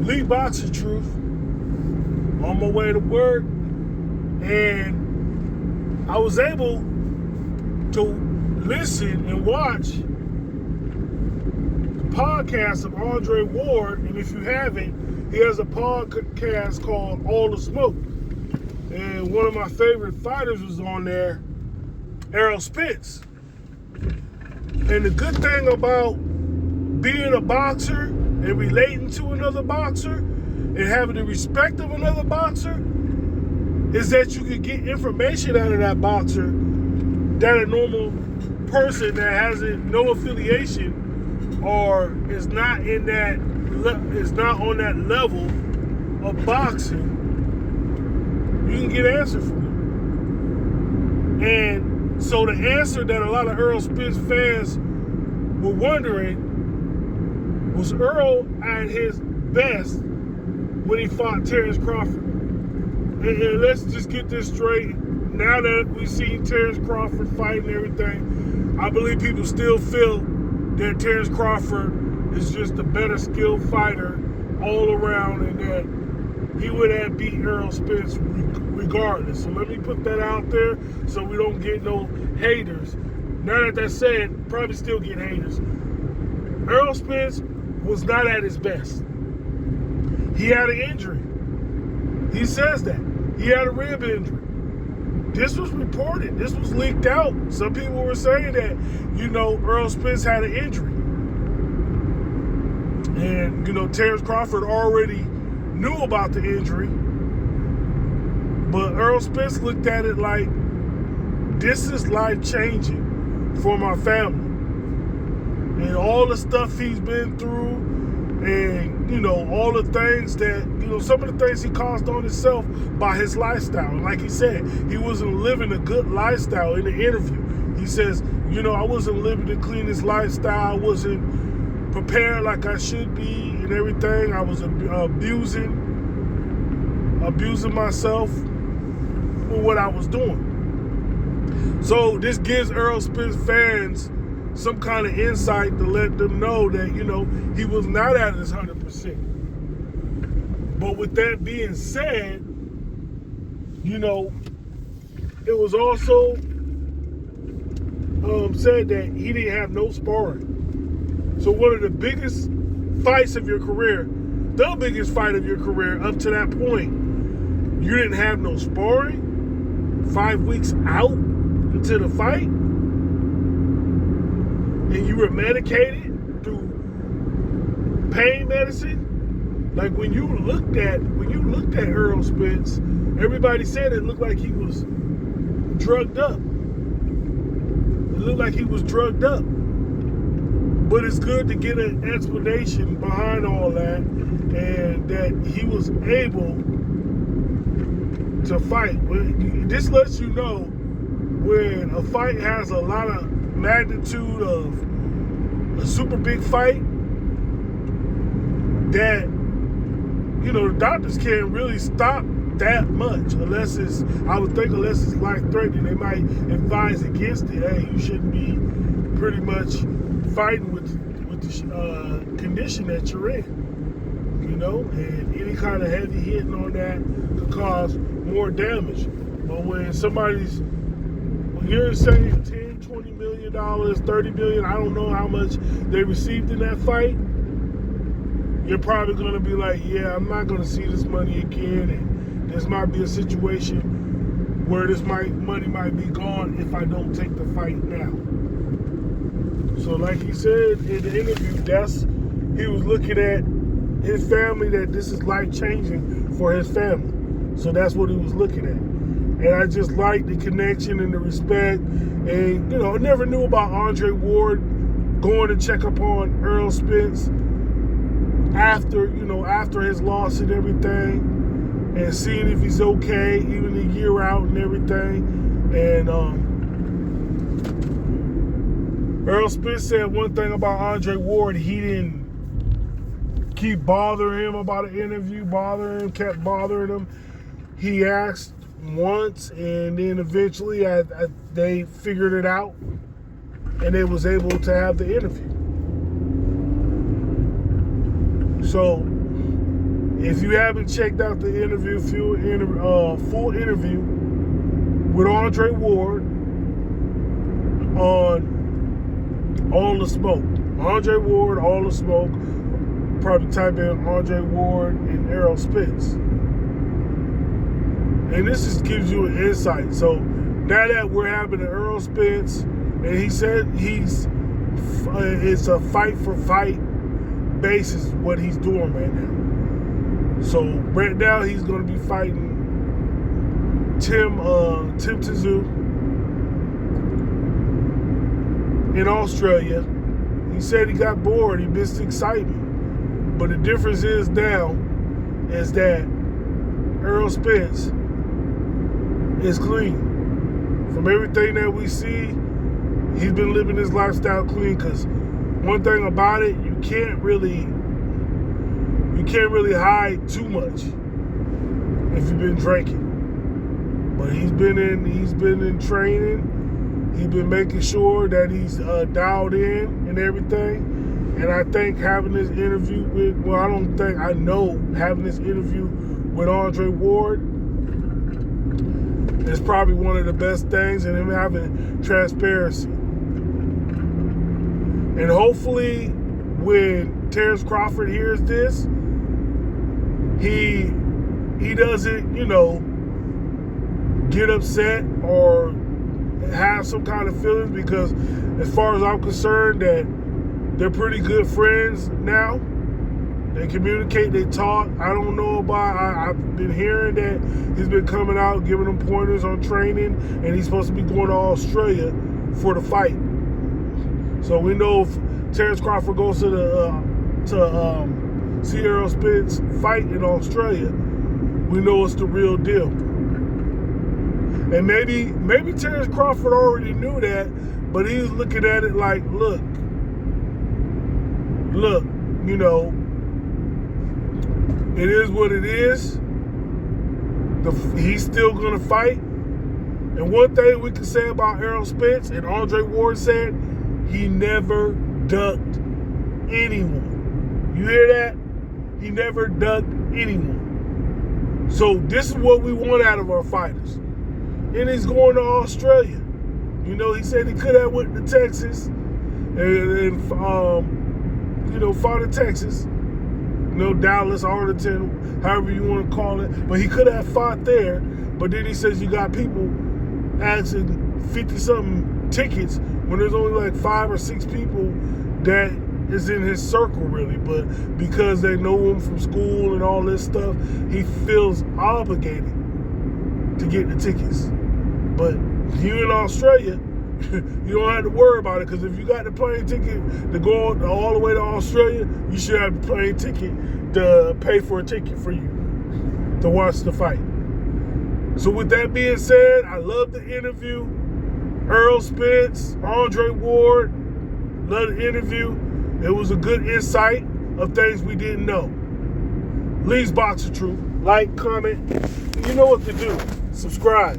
Lee Boxer Truth on my way to work, and I was able to listen and watch the podcast of Andre Ward. And if you haven't, he has a podcast called All the Smoke. And one of my favorite fighters was on there, Errol Spence. And the good thing about being a boxer and relating to another boxer and having the respect of another boxer is that you can get information out of that boxer that a normal person that has no affiliation or is not on that level of boxing, you can get answers from them. And so the answer that a lot of Errol Spence fans were wondering, was Errol at his best when he fought Terrence Crawford? And let's just get this straight. Now that we've seen Terrence Crawford fight and everything, I believe people still feel that Terrence Crawford is just a better skilled fighter all around, and that he would have beat Errol Spence regardless. So let me put that out there so we don't get no haters. Now that that's said, probably still get haters. Errol Spence was not at his best. He had an injury. He says that. He had a rib injury. This was reported. This was leaked out. Some people were saying that, Errol Spence had an injury. And, Terrence Crawford already knew about the injury. But Errol Spence looked at it like, this is life-changing for my family. And all the stuff he's been through, and, all the things that, some of the things he caused on himself by his lifestyle. And like he said, he wasn't living a good lifestyle in the interview. He says, I wasn't living the cleanest lifestyle. I wasn't prepared like I should be and everything. I was abusing myself for what I was doing. So this gives Errol Spence fans some kind of insight to let them know that, he was not at his 100%. But with that being said, it was also said that he didn't have no sparring. So one of the biggest fights of your career, the biggest fight of your career up to that point, you didn't have no sparring, 5 weeks out into the fight, and you were medicated through pain medicine. Like when you looked at Errol Spence, everybody said it looked like he was drugged up. It looked like he was drugged up. But it's good to get an explanation behind all that, and that he was able to fight. This lets you know when a fight has a lot of magnitude of a super big fight, that the doctors can't really stop that much unless it's life-threatening. They might advise against it. Hey, you shouldn't be pretty much fighting with the condition that you're in. And any kind of heavy hitting on that could cause more damage. But when you're saying 10, $20 million, $30 million, I don't know how much they received in that fight, you're probably going to be like, yeah, I'm not going to see this money again, and this might be a situation where money might be gone if I don't take the fight now. So like he said in the interview, he was looking at his family, that this is life-changing for his family. So that's what he was looking at. And I just like the connection and the respect. And, I never knew about Andre Ward going to check up on Errol Spence after his loss and everything, and seeing if he's okay, even a year out and everything. And Errol Spence said one thing about Andre Ward: he didn't keep bothering him about an interview, kept bothering him. He asked once, and then eventually they figured it out, and they was able to have the interview. So If you haven't checked out the full interview with Andre Ward on All the Smoke. Andre Ward, All the Smoke. Probably type in Andre Ward and Errol Spence. And this just gives you an insight. So now that we're having an Errol Spence, and he said it's a fight for fight basis what he's doing right now. So right now he's going to be fighting Tim Tszyu in Australia. He said he got bored. He missed the excitement. But the difference is now is that Errol Spence is clean. From everything that we see, he's been living his lifestyle clean, because one thing about it, you can't really hide too much if you've been drinking. But he's been in training. He's been making sure that he's dialed in and everything. And I think having this interview having this interview with Andre Ward is probably one of the best things, and him having transparency. And hopefully when Terrence Crawford hears this, he doesn't, get upset or have some kind of feelings, because as far as I'm concerned, that they're pretty good friends now. They communicate, they talk. I don't know I've been hearing that he's been coming out, giving them pointers on training, and he's supposed to be going to Australia for the fight. So we know if Terrence Crawford goes to see Errol Spence fight in Australia, we know it's the real deal. And maybe Terrence Crawford already knew that, but he's looking at it like, look, it is what it is. He's still going to fight. And one thing we can say about Errol Spence, and Andre Ward said, he never ducked anyone. You hear that? He never ducked anyone. So this is what we want out of our fighters. And he's going to Australia. He said he could have went to Texas and fought in Texas. Dallas, Arlington, however you want to call it. But he could have fought there. But then he says you got people asking 50-something tickets when there's only like 5 or 6 people that is in his circle, really. But because they know him from school and all this stuff, he feels obligated to get the tickets. But you in Australia, you don't have to worry about it, because if you got the plane ticket to go all the way to Australia, you should have the plane ticket to pay for a ticket for you to watch the fight. So with that being said, I love the interview. Errol Spence, Andre Ward, love the interview. It was a good insight of things we didn't know. Lee's Boxer Truth. Like, comment. You know what to do. Subscribe.